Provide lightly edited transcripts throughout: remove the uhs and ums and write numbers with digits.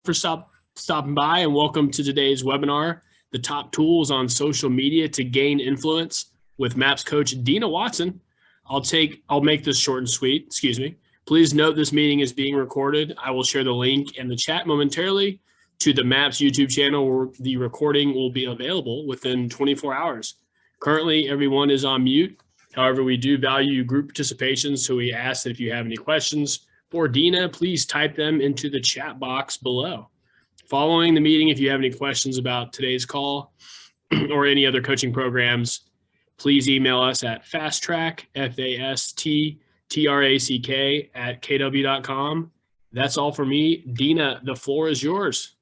for stopping by, and welcome to today's webinar, The Top Tools on Social Media to Gain Influence with MAPS coach Dina Watson. I'll make this short and sweet, excuse me. Please note this meeting is being recorded. I will share the link in the chat momentarily to the MAPS YouTube channel where the recording will be available within 24 hours. Currently, everyone is on mute. However, we do value group participation, so we ask that if you have any questions for Dina, please type them into the chat box below. Following the meeting, if you have any questions about today's call or any other coaching programs, please email us at fasttrack, FASTTRACK @kw.com. That's all for me. Dina, the floor is yours.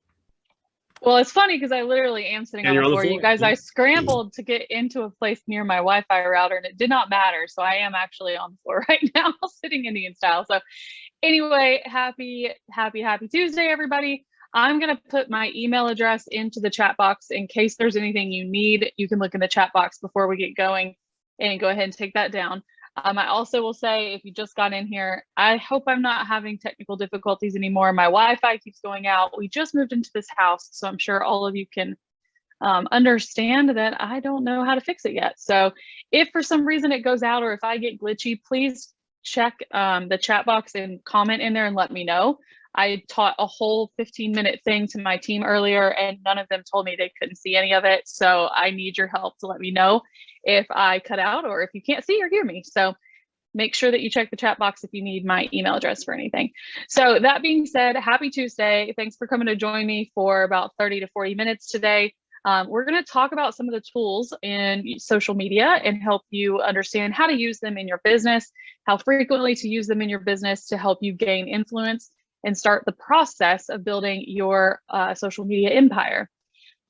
Well, it's funny because I literally am sitting on the floor. You guys, I scrambled to get into a place near my Wi-Fi router and it did not matter. So I am actually on the floor right now, sitting Indian style. So anyway, happy Tuesday, everybody. I'm going to put my email address into the chat box in case there's anything you need. You can look in the chat box before we get going and go ahead and take that down. I also will say, if you just got in here, I hope I'm not having technical difficulties anymore. My Wi-Fi keeps going out. We just moved into this house, so I'm sure all of you can understand that I don't know how to fix it yet. So if for some reason it goes out or if I get glitchy, please check the chat box and comment in there and let me know. I taught a whole 15-minute thing to my team earlier and none of them told me they couldn't see any of it. So I need your help to let me know if I cut out or if you can't see or hear me. So make sure that you check the chat box if you need my email address for anything. So that being said, happy Tuesday. Thanks for coming to join me for about 30 to 40 minutes today. We're going to talk about some of the tools in social media and help you understand how to use them in your business, how frequently to use them in your business to help you gain influence and start the process of building your social media empire.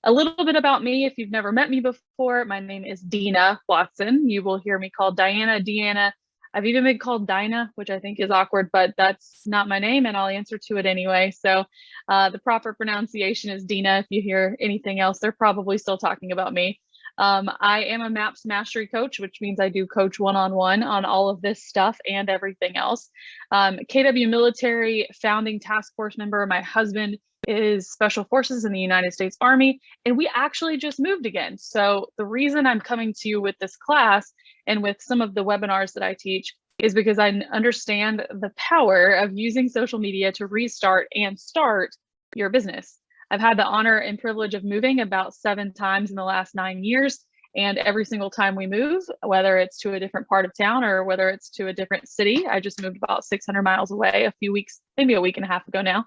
A little bit about me, if you've never met me before, my name is Dina Watson. You will hear me called Diana, Deanna. I've even been called Dinah, which I think is awkward, but that's not my name and I'll answer to it anyway. So the proper pronunciation is Dina. If you hear anything else, they're probably still talking about me. I am a MAPS Mastery Coach, which means I do coach one-on-one on all of this stuff and everything else. KW Military Founding Task Force member. My husband is Special Forces in the United States Army, and we actually just moved again. So the reason I'm coming to you with this class and with some of the webinars that I teach is because I understand the power of using social media to restart and start your business. I've had the honor and privilege of moving about 7 times in the last 9 years. And every single time we move, whether it's to a different part of town or whether it's to a different city, I just moved about 600 miles away a few weeks, maybe a week and a half ago now.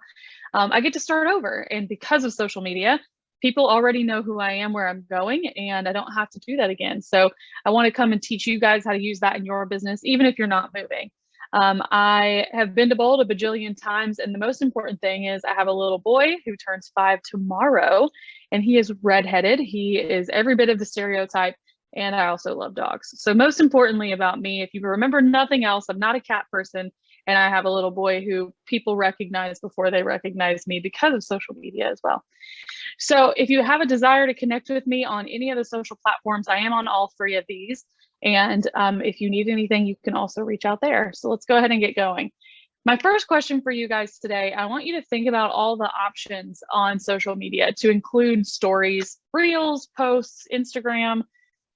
I get to start over. And because of social media, people already know who I am, where I'm going, and I don't have to do that again. So I want to come and teach you guys how to use that in your business, even if you're not moving. I have been to Bold a bajillion times, and the most important thing is I have a little boy who turns 5 tomorrow, and he is redheaded. He is every bit of the stereotype, and I also love dogs. So most importantly about me, if you remember nothing else, I'm not a cat person, and I have a little boy who people recognize before they recognize me because of social media as well. So if you have a desire to connect with me on any of the social platforms, I am on all 3 of these. And if you need anything, you can also reach out there. So let's go ahead and get going. My first question for you guys today, I want you to think about all the options on social media to include stories, reels, posts, Instagram,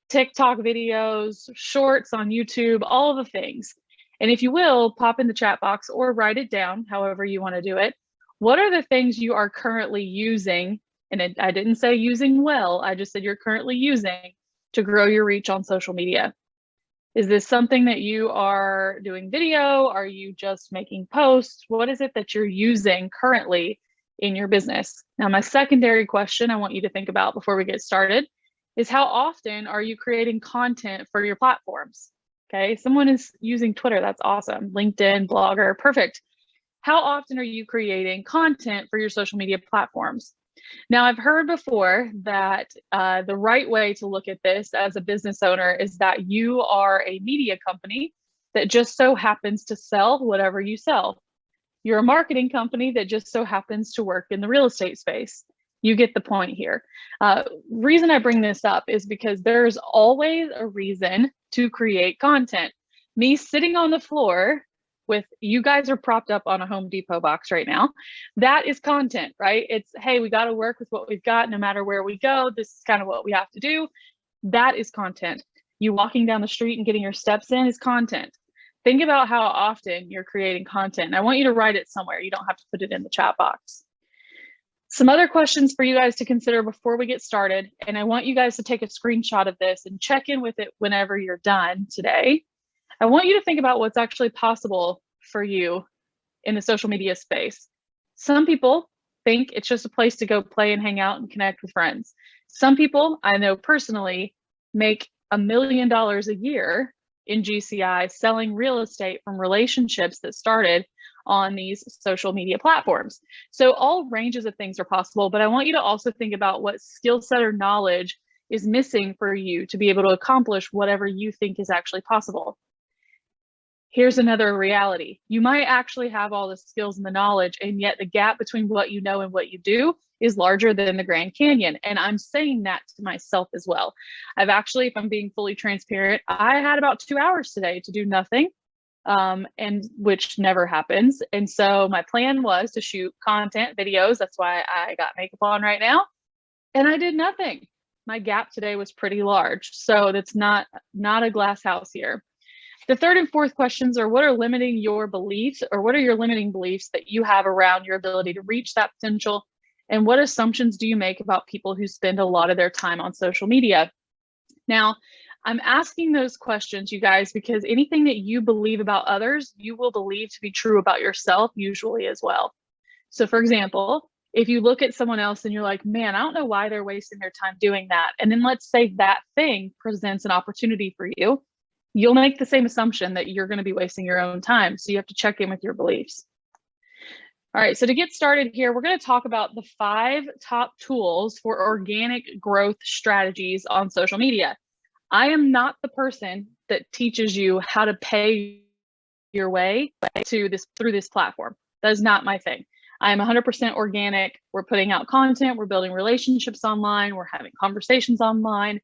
TikTok videos, shorts on YouTube, all of the things. And if you will, pop in the chat box or write it down, however you want to do it. What are the things you are currently using? And I didn't say using well, I just said you're currently using to grow your reach on social media. Is this something that you are doing video? Are you just making posts? What is it that you're using currently in your business? Now, my secondary question I want you to think about before we get started is how often are you creating content for your platforms? Okay, someone is using Twitter, that's awesome. LinkedIn, Blogger, perfect. How often are you creating content for your social media platforms? Now, I've heard before that the right way to look at this as a business owner is that you are a media company that just so happens to sell whatever you sell. You're a marketing company that just so happens to work in the real estate space. You get the point here. Reason I bring this up is because there's always a reason to create content. Me sitting on the floor with, you guys are propped up on a Home Depot box right now. That is content, right? It's, hey, we got to work with what we've got no matter where we go. This is kind of what we have to do. That is content. You walking down the street and getting your steps in is content. Think about how often you're creating content. And I want you to write it somewhere. You don't have to put it in the chat box. Some other questions for you guys to consider before we get started. And I want you guys to take a screenshot of this and check in with it whenever you're done today. I want you to think about what's actually possible for you in the social media space. Some people think it's just a place to go play and hang out and connect with friends. Some people I know personally make $1 million a year in GCI selling real estate from relationships that started on these social media platforms. So all ranges of things are possible, but I want you to also think about what skill set or knowledge is missing for you to be able to accomplish whatever you think is actually possible. Here's another reality. You might actually have all the skills and the knowledge, and yet the gap between what you know and what you do is larger than the Grand Canyon. And I'm saying that to myself as well. I've actually, if I'm being fully transparent, I had about 2 hours today to do nothing, and which never happens. And so my plan was to shoot content videos. That's why I got makeup on right now. And I did nothing. My gap today was pretty large. So that's not a glass house here. The third and fourth questions are, what are limiting your beliefs, or what are your limiting beliefs that you have around your ability to reach that potential? And what assumptions do you make about people who spend a lot of their time on social media? Now, I'm asking those questions, you guys, because anything that you believe about others, you will believe to be true about yourself, usually as well. So for example, if you look at someone else and you're like, man, I don't know why they're wasting their time doing that. And then let's say that thing presents an opportunity for you, you'll make the same assumption that you're going to be wasting your own time. So you have to check in with your beliefs. All right, so to get started here, we're going to talk about the 5 top tools for organic growth strategies on social media. I am not the person that teaches you how to pay your way to this through this platform. That is not my thing. I am 100% organic. We're putting out content. We're building relationships online. We're having conversations online.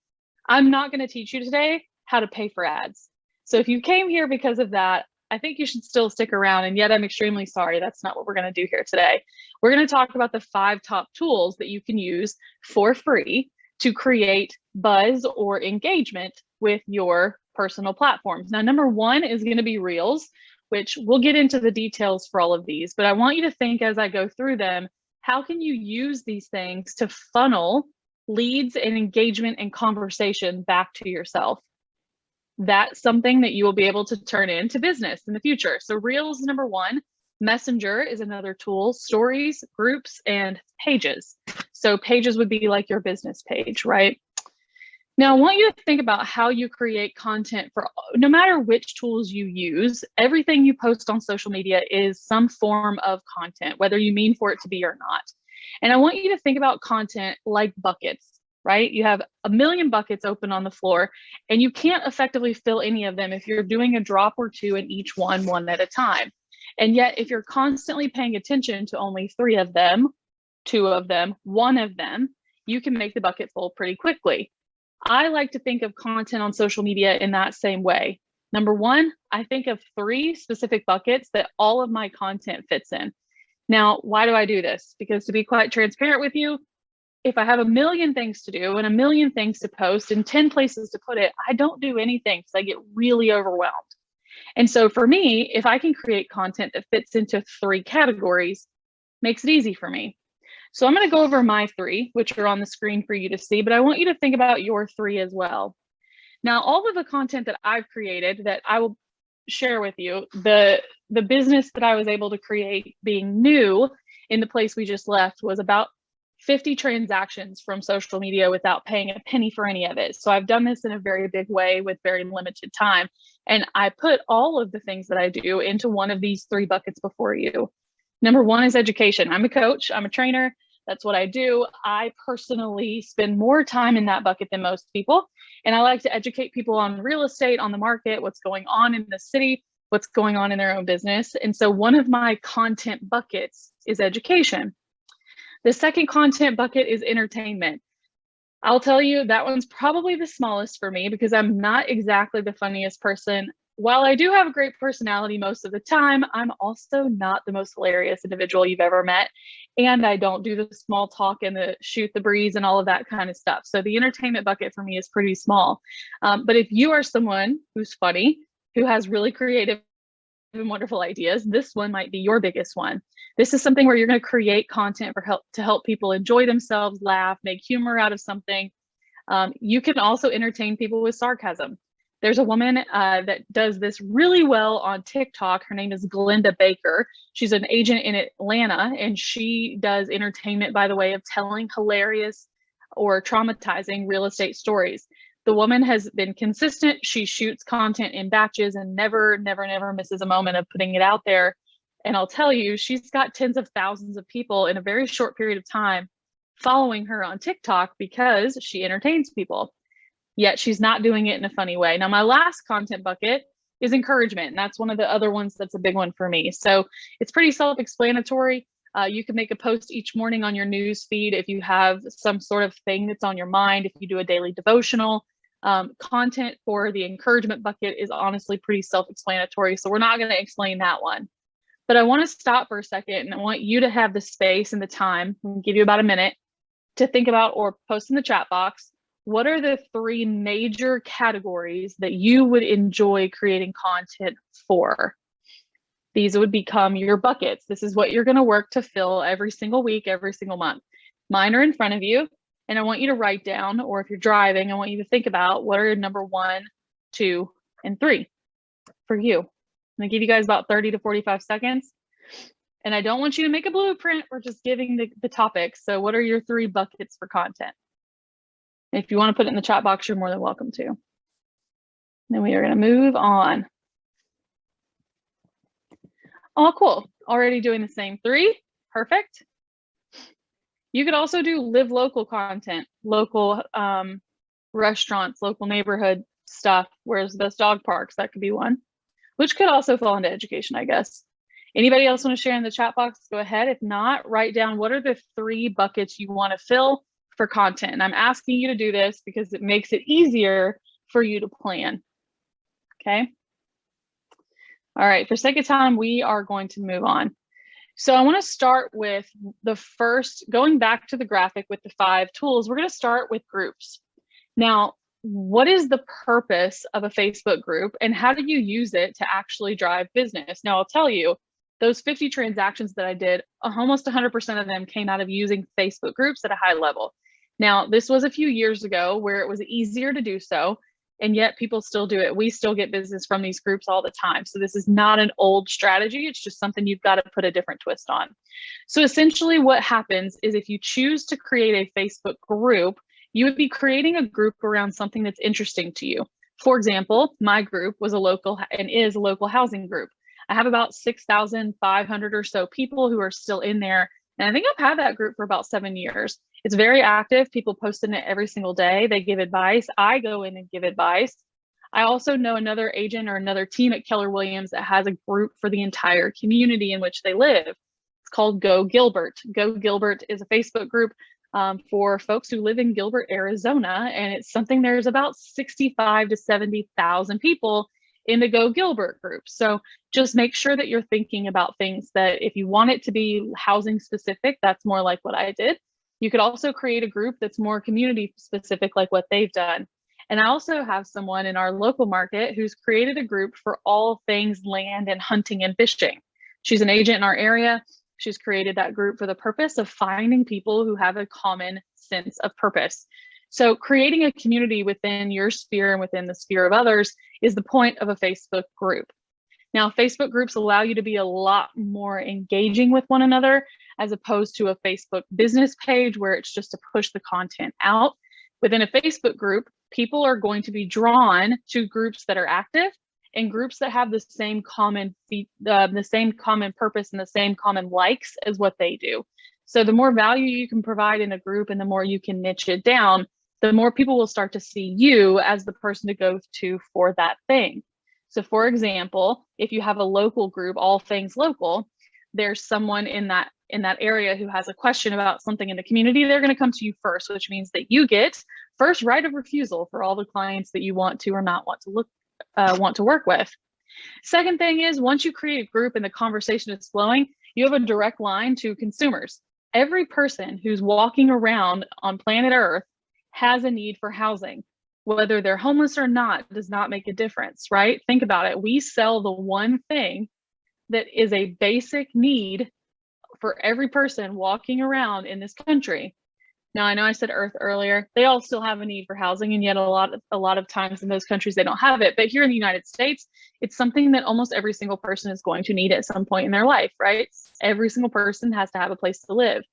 I'm not going to teach you today how to pay for ads. So if you came here because of that, I think you should still stick around, and yet I'm extremely sorry. That's not what we're going to do here today. We're going to talk about the 5 top tools that you can use for free to create buzz or engagement with your personal platforms. Now, number 1 is going to be Reels, which we'll get into the details for all of these, but I want you to think as I go through them, how can you use these things to funnel leads and engagement and conversation back to yourself? That's something that you will be able to turn into business in the future. So Reels is number 1. Messenger is another tool, stories, groups, and pages. So pages would be like your business page, right? Now, I want you to think about how you create content for no matter which tools you use. Everything you post on social media is some form of content, whether you mean for it to be or not. And I want you to think about content like buckets. Right? You have 1 million buckets open on the floor, and you can't effectively fill any of them if you're doing a drop or 2 in each one at a time. And yet, if you're constantly paying attention to only 3 of them, 2 of them, 1 of them, you can make the bucket full pretty quickly. I like to think of content on social media in that same way. Number 1, I think of 3 specific buckets that all of my content fits in. Now, why do I do this? Because to be quite transparent with you, if I have 1 million things to do and 1 million things to post and 10 places to put it, I don't do anything because I get really overwhelmed. And so for me, if I can create content that fits into 3 categories, makes it easy for me. So I'm going to go over my 3, which are on the screen for you to see, but I want you to think about your 3 as well. Now, all of the content that I've created that I will share with you, the business that I was able to create being new in the place we just left was about 50 transactions from social media without paying a penny for any of it. So I've done this in a very big way with very limited time. And I put all of the things that I do into one of these 3 buckets before you. Number 1 is education. I'm a coach, I'm a trainer. That's what I do. I personally spend more time in that bucket than most people. And I like to educate people on real estate, on the market, what's going on in the city, what's going on in their own business. And so one of my content buckets is education. The second content bucket is entertainment. I'll tell you that one's probably the smallest for me because I'm not exactly the funniest person while I do have a great personality most of the time, I'm also not the most hilarious individual you've ever met. And I don't do the small talk and the shoot the breeze and all of that kind of stuff. So the entertainment bucket for me is pretty small. But if you are someone who's funny, who has really creative and wonderful ideas, this one might be your biggest one. This is something where you're going to create content to help people enjoy themselves, laugh, make humor out of something. You can also entertain people with sarcasm. There's a woman that does this really well on TikTok. Her name is Glenda Baker. She's an agent in Atlanta, and she does entertainment by the way of telling hilarious or traumatizing real estate stories. The woman has been consistent. She shoots content in batches and never misses a moment of putting it out there. And I'll tell you, she's got tens of thousands of people in a very short period of time following her on TikTok because she entertains people. Yet she's not doing it in a funny way. Now, my last content bucket is encouragement. And that's one of the other ones that's a big one for me. So it's pretty self-explanatory. You can make a post each morning on your news feed if you have some sort of thing that's on your mind, if you do a daily devotional. Content for the encouragement bucket is honestly pretty self-explanatory. So we're not going to explain that one. But I want to stop for a second and I want you to have the space and the time, I'll give you about a minute, to think about or post in the chat box. What are the 3 major categories that you would enjoy creating content for? These would become your buckets. This is what you're going to work to fill every single week, every single month. Mine are in front of you, and I want you to write down, or if you're driving, I want you to think about what are your number 1, 2, and 3 for you. I'm going to give you guys about 30 to 45 seconds. And I don't want you to make a blueprint. We're just giving the topics. So what are your 3 buckets for content? If you want to put it in the chat box, you're more than welcome to. Then we are going to move on. Oh, cool. Already doing the same 3. Perfect. You could also do live local content, local restaurants, local neighborhood stuff. Where's the best dog parks? That could be one, which could also fall into education, I guess. Anybody else want to share in the chat box? Go ahead. If not, write down what are the 3 buckets you want to fill for content. And I'm asking you to do this because it makes it easier for you to plan. Okay. All right. For sake of time, we are going to move on. So I want to start with the first, going back to the graphic with the 5 tools, we're going to start with groups. Now, what is the purpose of a Facebook group and how do you use it to actually drive business? Now, I'll tell you, those 50 transactions that I did, almost 100% of them came out of using Facebook groups at a high level. Now, this was a few years ago where it was easier to do so, and yet people still do it. We still get business from these groups all the time. So this is not an old strategy. It's just something you've got to put a different twist on. So essentially what happens is if you choose to create a Facebook group, you would be creating a group around something that's interesting to you. For example, my group was a local and is a local housing group. I have about 6,500 or so people who are still in there. And I think I've had that group for about 7 years. It's very active. People post in it every single day. They give advice. I go in and give advice. I also know another agent or another team at Keller Williams that has a group for the entire community in which they live. It's called Go Gilbert. Go Gilbert is a Facebook group for folks who live in Gilbert, Arizona. And it's something, there's about 65 to 70,000 people in the Go Gilbert group. So just make sure that you're thinking about things that if you want it to be housing specific, that's more like what I did. You could also create a group that's more community specific, like what they've done. And I also have someone in our local market who's created a group for all things land and hunting and fishing. She's an agent in our area. She's created that group for the purpose of finding people who have a common sense of purpose. So creating a community within your sphere and within the sphere of others is the point of a Facebook group. Now, Facebook groups allow you to be a lot more engaging with one another as opposed to a Facebook business page where it's just to push the content out. Within a Facebook group, people are going to be drawn to groups that are active and groups that have the same common purpose and the same common likes as what they do. So the more value you can provide in a group and the more you can niche it down, the more people will start to see you as the person to go to for that thing. So for example, if you have a local group, all things local, there's someone in that area who has a question about something in the community, they're going to come to you first, which means that you get first right of refusal for all the clients that you want to or not want to work with. Second thing is, once you create a group and the conversation is flowing, you have a direct line to consumers. Every person who's walking around on planet Earth has a need for housing. Whether they're homeless or not does not make a difference, right? Think about it. We sell the one thing that is a basic need for every person walking around in this country. Now, I know I said Earth earlier. They all still have a need for housing, and yet a lot of times in those countries they don't have it. But here in the United States, it's something that almost every single person is going to need at some point in their life, right? Every single person has to have a place to live.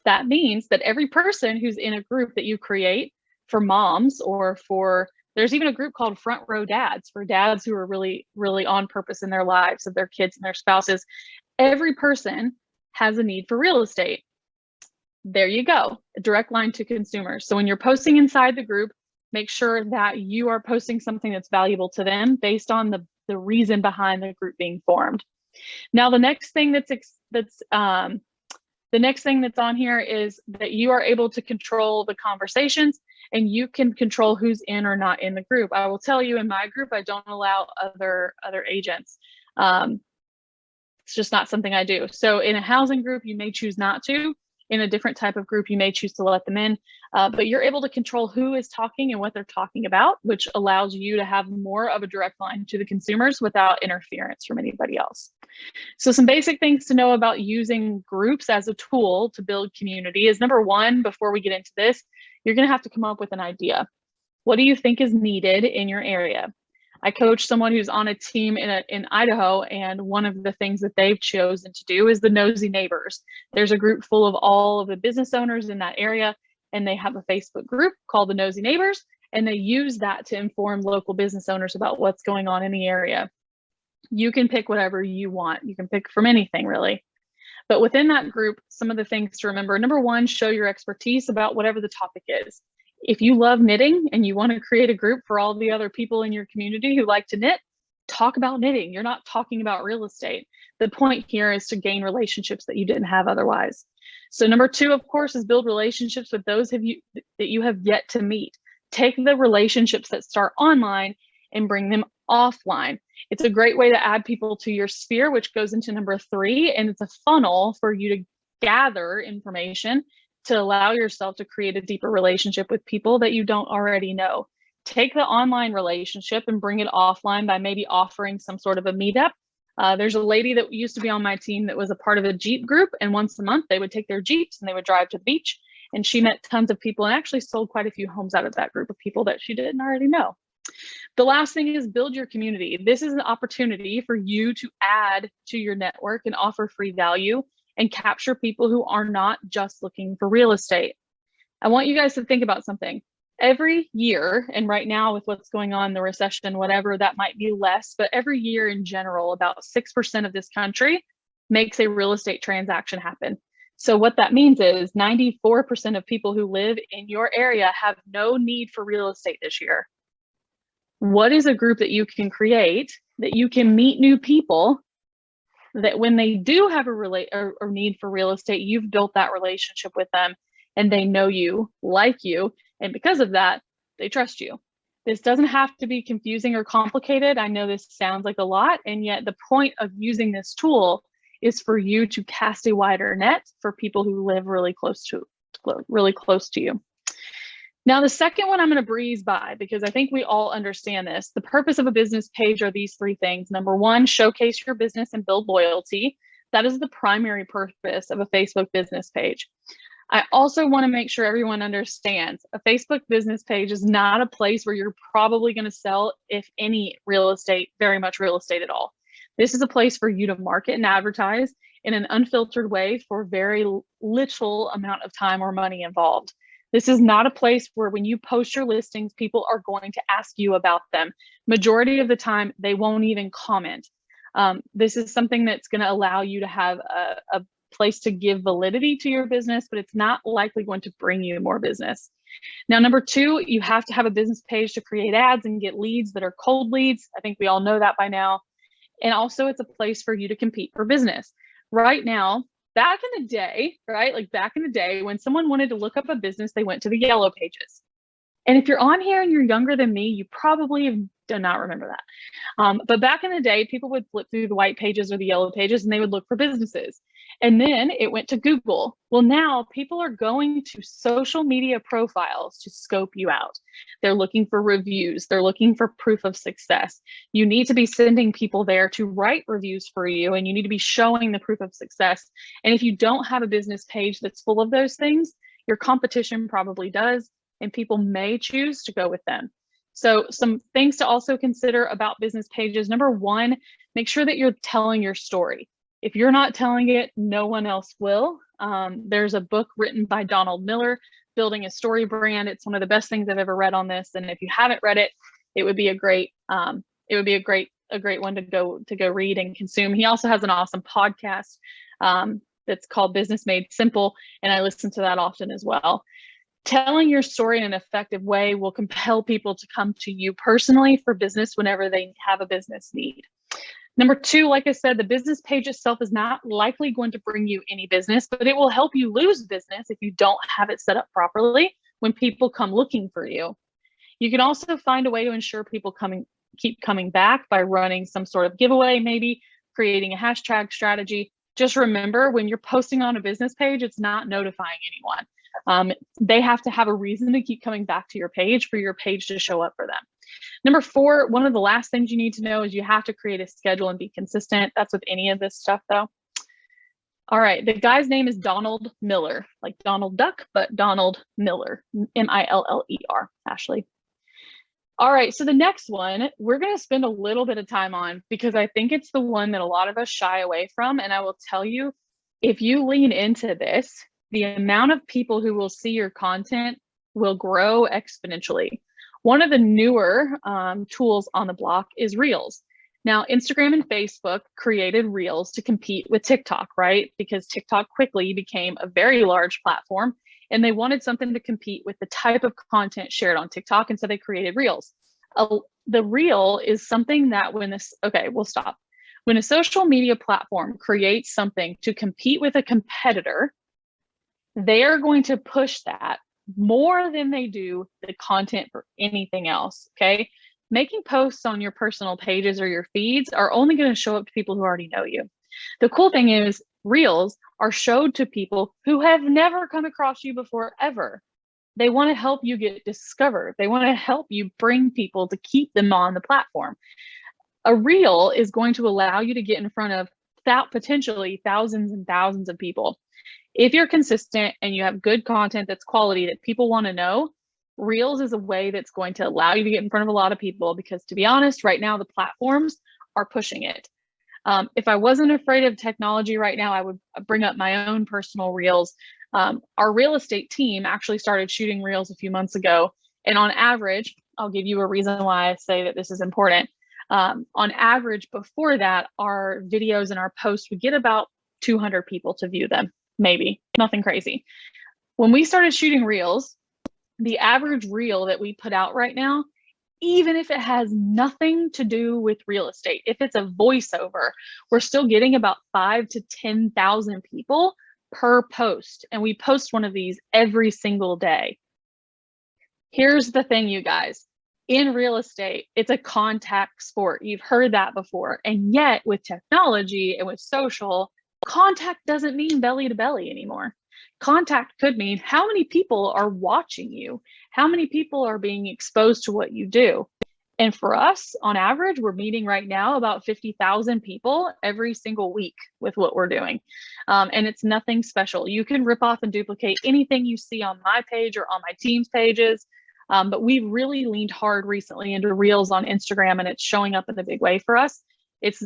That means that every person who's in a group that you create for moms, or there's even a group called Front Row Dads, for dads who are really, really on purpose in their lives of their kids and their spouses. Every person has a need for real estate. There you go, a direct line to consumers. So when you're posting inside the group, make sure that you are posting something that's valuable to them based on the reason behind the group being formed. Now, the next thing that's on here is that you are able to control the conversations, and you can control who's in or not in the group. I will tell you, in my group, I don't allow other agents. It's just not something I do. So in a housing group, you may choose not to. In a different type of group, you may choose to let them in, but you're able to control who is talking and what they're talking about, which allows you to have more of a direct line to the consumers without interference from anybody else. So some basic things to know about using groups as a tool to build community is, number one, before we get into this, you're going to have to come up with an idea. What do you think is needed in your area? I coach someone who's on a team in Idaho, and one of the things that they've chosen to do is the Nosy Neighbors. There's a group full of all of the business owners in that area, and they have a Facebook group called the Nosy Neighbors, and they use that to inform local business owners about what's going on in the area. You can pick whatever you want. You can pick from anything, really. But within that group, some of the things to remember: number one, show your expertise about whatever the topic is. If you love knitting and you want to create a group for all the other people in your community who like to knit, talk about knitting. You're not talking about real estate. The point here is to gain relationships that you didn't have otherwise. So number two, of course, is build relationships with those that you have yet to meet. Take the relationships that start online and bring them offline. It's a great way to add people to your sphere, which goes into number three, and it's a funnel for you to gather information to allow yourself to create a deeper relationship with people that you don't already know. Take the online relationship and bring it offline by maybe offering some sort of a meetup. There's a lady that used to be on my team that was a part of a Jeep group, and once a month they would take their Jeeps and they would drive to the beach, and she met tons of people and actually sold quite a few homes out of that group of people that she didn't already know. The last thing is build your community. This is an opportunity for you to add to your network and offer free value and capture people who are not just looking for real estate. I want you guys to think about something. Every year, and right now with what's going on, the recession, whatever, that might be less, but every year in general, about 6% of this country makes a real estate transaction happen. So what that means is 94% of people who live in your area have no need for real estate this year. What is a group that you can create that you can meet new people, that when they do have a need for real estate, you've built that relationship with them and they know you, like you, and because of that, they trust you. This doesn't have to be confusing or complicated. I know this sounds like a lot, and yet the point of using this tool is for you to cast a wider net for people who live really close to you. Now, the second one I'm going to breeze by because I think we all understand this. The purpose of a business page are these three things. Number one, showcase your business and build loyalty. That is the primary purpose of a Facebook business page. I also want to make sure everyone understands a Facebook business page is not a place where you're probably going to sell, if any, real estate, very much real estate at all. This is a place for you to market and advertise in an unfiltered way for very little amount of time or money involved. This is not a place where when you post your listings, people are going to ask you about them. Majority of the time, they won't even comment. This is something that's going to allow you to have a place to give validity to your business, but it's not likely going to bring you more business. Now, number two, you have to have a business page to create ads and get leads that are cold leads. I think we all know that by now. And also it's a place for you to compete for business. Right now, back in the day, right? Like back in the day when someone wanted to look up a business, they went to the yellow pages. And if you're on here and you're younger than me, you probably do not remember that. But back in the day, people would flip through the white pages or the yellow pages and they would look for businesses. And then it went to Google. Well, now people are going to social media profiles to scope you out. They're looking for reviews. They're looking for proof of success. You need to be sending people there to write reviews for you, and you need to be showing the proof of success. And if you don't have a business page that's full of those things, your competition probably does, and people may choose to go with them. So some things to also consider about business pages. Number one, make sure that you're telling your story. If you're not telling it, no one else will. There's a book written by Donald Miller, Building a Story Brand. It's one of the best things I've ever read on this. And if you haven't read it, it would be a great one to go read and consume. He also has an awesome podcast that's called Business Made Simple, and I listen to that often as well. Telling your story in an effective way will compel people to come to you personally for business whenever they have a business need. Number two, like I said, the business page itself is not likely going to bring you any business, but it will help you lose business if you don't have it set up properly when people come looking for you. You can also find a way to ensure people keep coming back by running some sort of giveaway, maybe creating a hashtag strategy. Just remember, when you're posting on a business page, it's not notifying anyone. They have to have a reason to keep coming back to your page for your page to show up for them. Number four, one of the last things you need to know is you have to create a schedule and be consistent. That's with any of this stuff though. All right, the guy's name is Donald Miller, like Donald Duck, but Donald Miller, M-I-L-L-E-R, Ashley. All right, so the next one, we're gonna spend a little bit of time on because I think it's the one that a lot of us shy away from. And I will tell you, if you lean into this, the amount of people who will see your content will grow exponentially. One of the newer tools on the block is Reels. Now, Instagram and Facebook created Reels to compete with TikTok, right? Because TikTok quickly became a very large platform and they wanted something to compete with the type of content shared on TikTok. And so they created Reels. The Reel is something that when a social media platform creates something to compete with a competitor, they are going to push that more than they do the content for anything else, okay? Making posts on your personal pages or your feeds are only going to show up to people who already know you. The cool thing is Reels are showed to people who have never come across you before ever. They want to help you get discovered. They want to help you bring people to keep them on the platform. A Reel is going to allow you to get in front of potentially thousands and thousands of people. If you're consistent and you have good content that's quality that people want to know, Reels is a way that's going to allow you to get in front of a lot of people because, to be honest, right now the platforms are pushing it. If I wasn't afraid of technology right now, I would bring up my own personal Reels. Our real estate team actually started shooting Reels a few months ago. And on average, I'll give you a reason why I say that this is important. On average, before that, our videos and our posts would get about 200 people to view them. Maybe, nothing crazy. When we started shooting Reels, the average Reel that we put out right now, even if it has nothing to do with real estate, if it's a voiceover, we're still getting about 5,000 to 10,000 people per post. And we post one of these every single day. Here's the thing, you guys. In real estate, it's a contact sport. You've heard that before. And yet with technology and with social, contact doesn't mean belly to belly anymore. Contact could mean how many people are watching you, how many people are being exposed to what you do. And for us, on average, we're meeting right now about 50,000 people every single week with what we're doing. And it's nothing special. You can rip off and duplicate anything you see on my page or on my team's pages. But we've really leaned hard recently into Reels on Instagram, and it's showing up in a big way for us. It's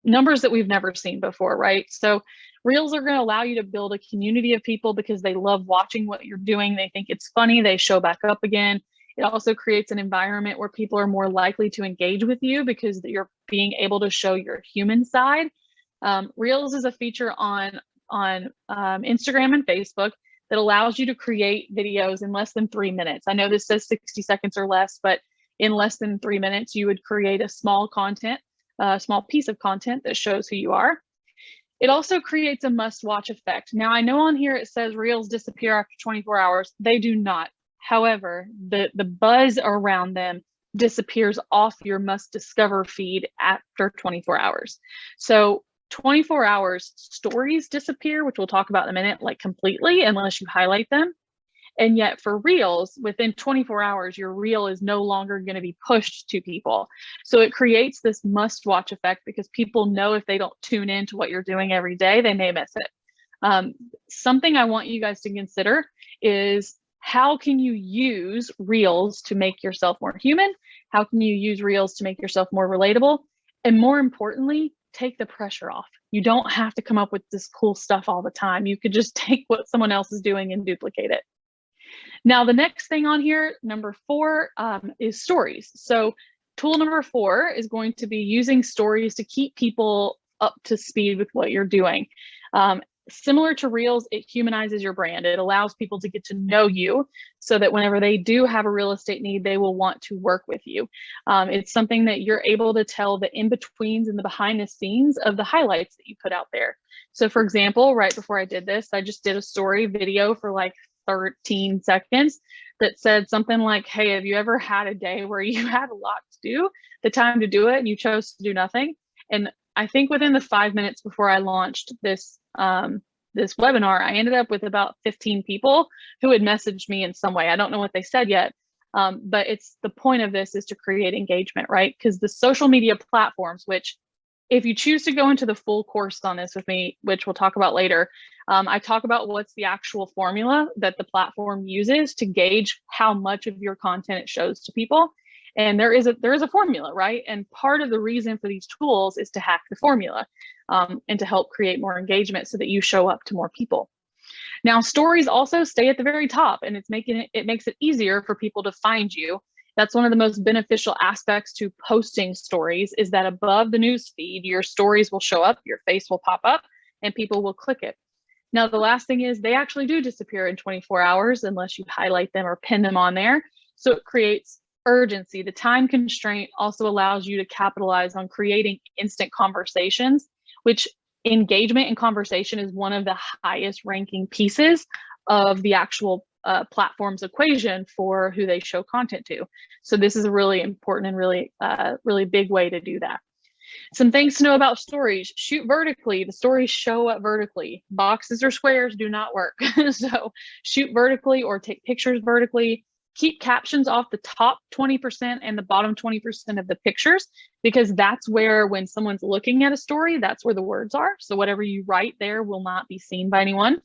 numbers that we've never seen before, right? So Reels are going to allow you to build a community of people because they love watching what you're doing. They think it's funny. They show back up again. It also creates an environment where people are more likely to engage with you because you're being able to show your human side. Reels is a feature on Instagram and Facebook that allows you to create videos in less than 3 minutes. I know this says 60 seconds or less, but in less than 3 minutes, you would create a small piece of content that shows who you are. It also creates a must-watch effect. Now, I know on here it says Reels disappear after 24 hours. They do not. However, the buzz around them disappears off your must discover feed after 24 hours. So 24 hours, stories disappear, which we'll talk about in a minute, like completely, unless you highlight them. And yet for reels, within 24 hours, your reel is no longer going to be pushed to people. So it creates this must watch effect, because people know if they don't tune in to what you're doing every day, they may miss it. Something I want you guys to consider is, how can you use reels to make yourself more human? How can you use reels to make yourself more relatable? And more importantly, take the pressure off. You don't have to come up with this cool stuff all the time. You could just take what someone else is doing and duplicate it. Now, the next thing on here, number 4, is stories. So tool number 4 is going to be using stories to keep people up to speed with what you're doing. Similar to reels, it humanizes your brand. It allows people to get to know you, so that whenever they do have a real estate need, they will want to work with you. It's something that you're able to tell the in-betweens and the behind the scenes of the highlights that you put out there. So for example, right before I did this, I just did a story video for like 13 seconds that said something like, hey, have you ever had a day where you had a lot to do, the time to do it, and you chose to do nothing? And I think within the 5 minutes before I launched this this webinar, I ended up with about 15 people who had messaged me in some way. I don't know what they said yet, but it's the point of this is to create engagement, right? Because the social media platforms, which if you choose to go into the full course on this with me, which we'll talk about later, I talk about what's the actual formula that the platform uses to gauge how much of your content it shows to people. And there is a formula, right? And part of the reason for these tools is to hack the formula and to help create more engagement so that you show up to more people. Now, stories also stay at the very top, and it makes it easier for people to find you. That's one of the most beneficial aspects to posting stories, is that above the news feed, your stories will show up, your face will pop up, and people will click it. Now, the last thing is they actually do disappear in 24 hours unless you highlight them or pin them on there. So it creates urgency. The time constraint also allows you to capitalize on creating instant conversations, which engagement and conversation is one of the highest ranking pieces of the actual platform's equation for who they show content to. So this is a really important and really big way to do that. Some things to know about stories: shoot vertically. The stories show up vertically. Boxes or squares do not work. So shoot vertically or take pictures vertically. Keep captions off the top 20% and the bottom 20% of the pictures, because that's where, when someone's looking at a story, that's where the words are. So whatever you write there will not be seen by anyone.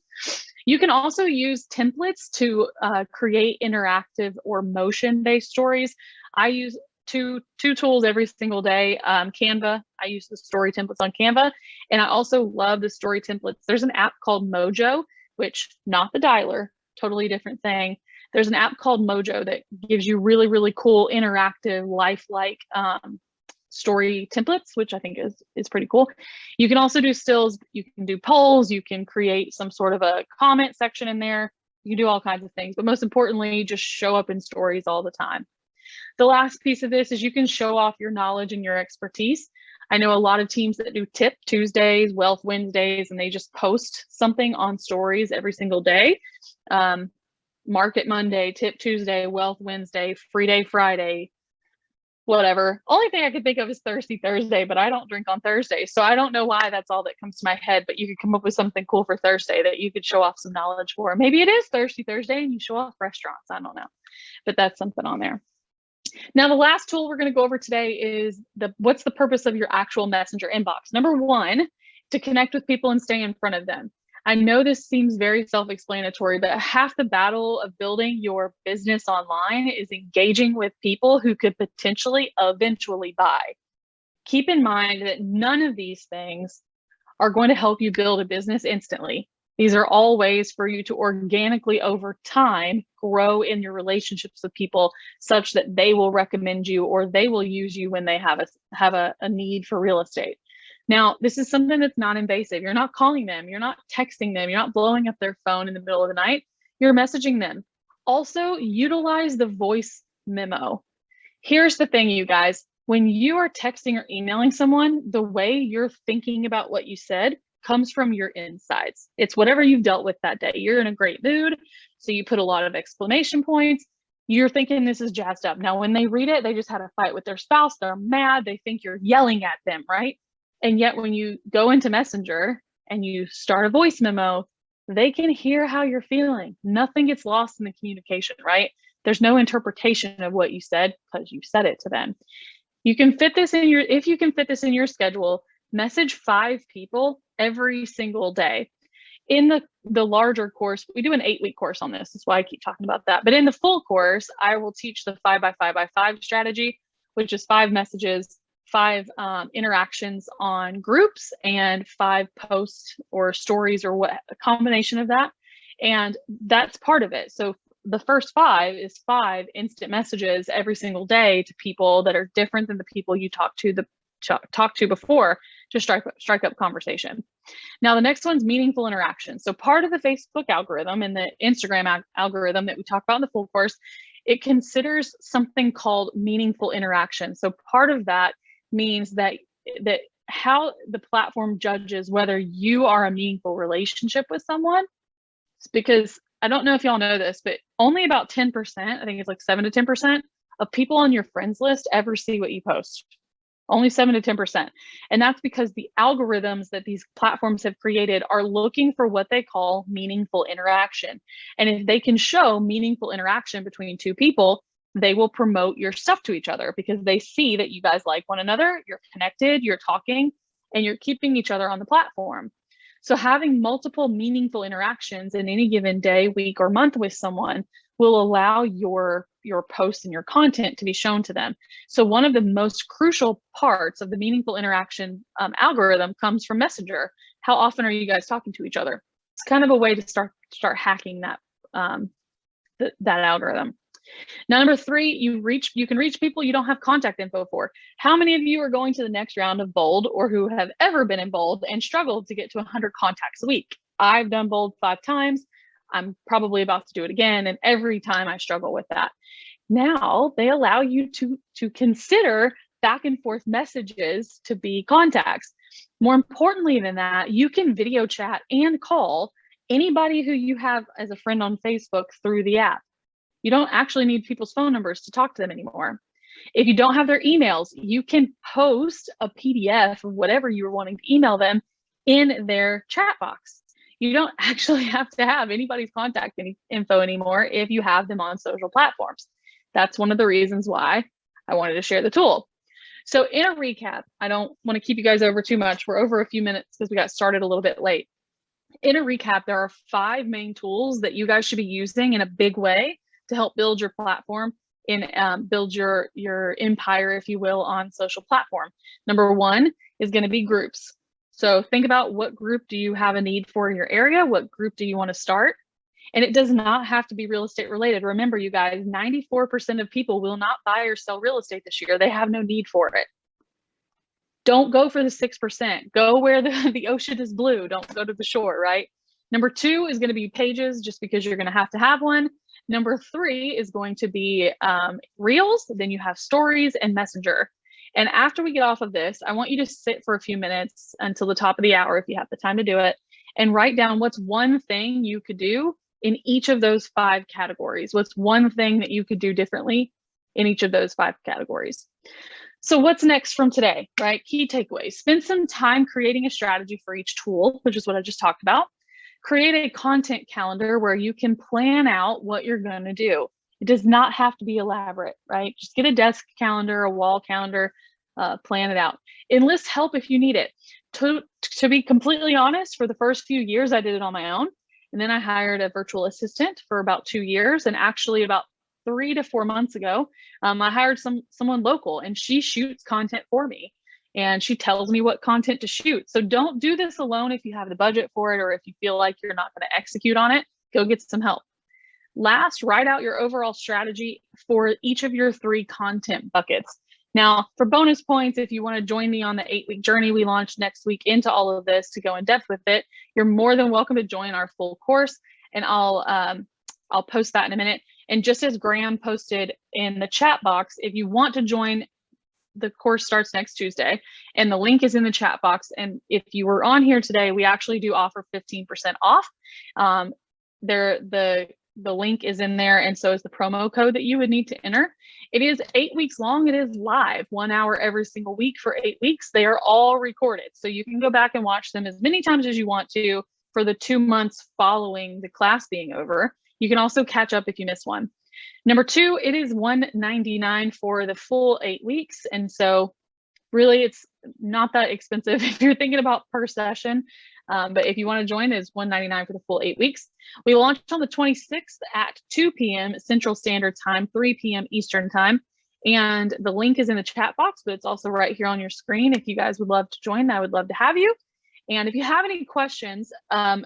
You can also use templates to create interactive or motion-based stories. I use two tools every single day. Canva, I use the story templates on Canva, and I also love the story templates. There's an app called Mojo, which, not the dialer, totally different thing. There's an app called Mojo that gives you really, really cool, interactive, lifelike story templates, which I think is pretty cool. You can also do stills, you can do polls, you can create some sort of a comment section in there. You can do all kinds of things, but most importantly, just show up in stories all the time. The last piece of this is you can show off your knowledge and your expertise. I know a lot of teams that do Tip Tuesdays, Wealth Wednesdays, and they just post something on stories every single day. Market Monday, Tip Tuesday, Wealth Wednesday, Free Day Friday, whatever. Only thing I could think of is Thirsty Thursday, but I don't drink on Thursday. So I don't know why that's all that comes to my head, but you could come up with something cool for Thursday that you could show off some knowledge for. Maybe it is Thirsty Thursday and you show off restaurants. I don't know, but that's something on there. Now, the last tool we're going to go over today is what's the purpose of your actual messenger inbox. Number 1, to connect with people and stay in front of them. I know this seems very self-explanatory, but half the battle of building your business online is engaging with people who could potentially eventually buy. Keep in mind that none of these things are going to help you build a business instantly. These are all ways for you to organically, over time, grow in your relationships with people such that they will recommend you or they will use you when they have a need for real estate. Now, this is something that's not invasive. You're not calling them, you're not texting them, you're not blowing up their phone in the middle of the night, you're messaging them. Also, utilize the voice memo. Here's the thing, you guys, when you are texting or emailing someone, the way you're thinking about what you said comes from your insides. It's whatever you've dealt with that day. You're in a great mood, so you put a lot of exclamation points. You're thinking this is jazzed up. Now, when they read it, they just had a fight with their spouse. They're mad. They think you're yelling at them, right? And yet when you go into Messenger and you start a voice memo, they can hear how you're feeling. Nothing gets lost in the communication, right? There's no interpretation of what you said because you said it to them. You can fit this in if you can fit this in your schedule, message 5 people every single day. In the larger course, we do an 8-week course on this. That's why I keep talking about that. But in the full course, I will teach the 5x5x5 strategy, which is 5 messages, 5 interactions on groups, and 5 posts or stories, or what, a combination of that. And that's part of it. So the first 5 is 5 instant messages every single day to people that are different than the people you talked to before, to strike up conversation. Now, the next one's meaningful interaction. So part of the Facebook algorithm and the Instagram algorithm that we talk about in the full course, it considers something called meaningful interaction. So part of that means that how the platform judges whether you are a meaningful relationship with someone. It's because, I don't know if y'all know this, but only about 10%, I think it's like 7 to 10% of people on your friends list ever see what you post. Only 7 to 10%. And that's because the algorithms that these platforms have created are looking for what they call meaningful interaction. And if they can show meaningful interaction between 2 people, they will promote your stuff to each other because they see that you guys like one another, you're connected, you're talking, and you're keeping each other on the platform. So having multiple meaningful interactions in any given day, week, or month with someone will allow your posts and your content to be shown to them. So one of the most crucial parts of the meaningful interaction algorithm comes from Messenger. How often are you guys talking to each other? It's kind of a way to start hacking that that algorithm. Now, number 3, you can reach people you don't have contact info for. How many of you are going to the next round of Bold, or who have ever been in Bold and struggled to get to 100 contacts a week? I've done Bold 5 times. I'm probably about to do it again, and every time I struggle with that. Now they allow you to consider back and forth messages to be contacts. More importantly than that, you can video chat and call anybody who you have as a friend on Facebook through the app. You don't actually need people's phone numbers to talk to them anymore. If you don't have their emails, you can post a PDF of whatever you were wanting to email them in their chat box. You don't actually have to have anybody's contact info anymore if you have them on social platforms. That's one of the reasons why I wanted to share the tool. So in a recap, I don't want to keep you guys over too much. We're over a few minutes because we got started a little bit late. In a recap, there are 5 main tools that you guys should be using in a big way to help build your platform and build your empire, if you will, on social platform. Number 1 is going to be groups. So think about, what group do you have a need for in your area? What group do you want to start? And it does not have to be real estate related. Remember, you guys, 94% of people will not buy or sell real estate this year. They have no need for it. Don't go for the 6%. Go where the ocean is blue. Don't go to the shore, right? Number 2 is going to be pages, just because you're going to have one. Number 3 is going to be Reels. Then you have stories and Messenger. And after we get off of this, I want you to sit for a few minutes until the top of the hour, if you have the time to do it, and write down what's one thing you could do in each of those 5 categories. What's one thing that you could do differently in each of those 5 categories? So what's next from today, right? Key takeaways. Spend some time creating a strategy for each tool, which is what I just talked about. Create a content calendar where you can plan out what you're going to do. It does not have to be elaborate, right? Just get a desk calendar, a wall calendar, plan it out. Enlist help if you need it. To be completely honest, for the first few years, I did it on my own. And then I hired a virtual assistant for about 2 years. And actually about 3 to 4 months ago, I hired someone local, and she shoots content for me. And she tells me what content to shoot. So don't do this alone if you have the budget for it, or if you feel like you're not going to execute on it. Go get some help. Last, write out your overall strategy for each of your 3 content buckets. Now, for bonus points, if you want to join me on the 8-week journey we launched next week into all of this to go in depth with it, you're more than welcome to join our full course, and I'll post that in a minute. And just as Graham posted in the chat box, if you want to join the course starts next Tuesday, and the link is in the chat box. And if you were on here today, we actually do offer 15% off. The link is in there, and so is the promo code that you would need to enter. It is 8 weeks long. It is live, 1 hour every single week for 8 weeks. They are all recorded, so you can go back and watch them as many times as you want to for the 2 months following the class being over. You can also catch up if you miss one. Number two, it is $199 for the full 8 weeks, and so really it's not that expensive if you're thinking about per session. But if you want to join, it's $199 for the full 8 weeks. We launch on the 26th at 2 p.m. Central Standard Time, 3 p.m. Eastern Time. And the link is in the chat box, but it's also right here on your screen. If you guys would love to join, I would love to have you. And if you have any questions,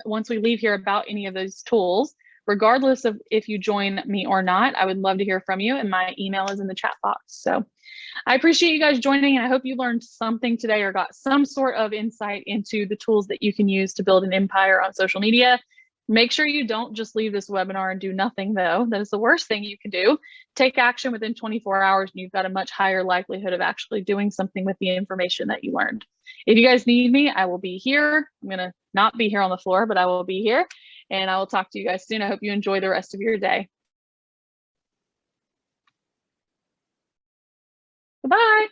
once we leave here about any of those tools, regardless of if you join me or not, I would love to hear from you. And my email is in the chat box. So I appreciate you guys joining, and I hope you learned something today or got some sort of insight into the tools that you can use to build an empire on social media. Make sure you don't just leave this webinar and do nothing, though. That is the worst thing you can do. Take action within 24 hours, and you've got a much higher likelihood of actually doing something with the information that you learned. If you guys need me, I will be here. I'm going to not be here on the floor, but I will be here, and I will talk to you guys soon. I hope you enjoy the rest of your day. Bye.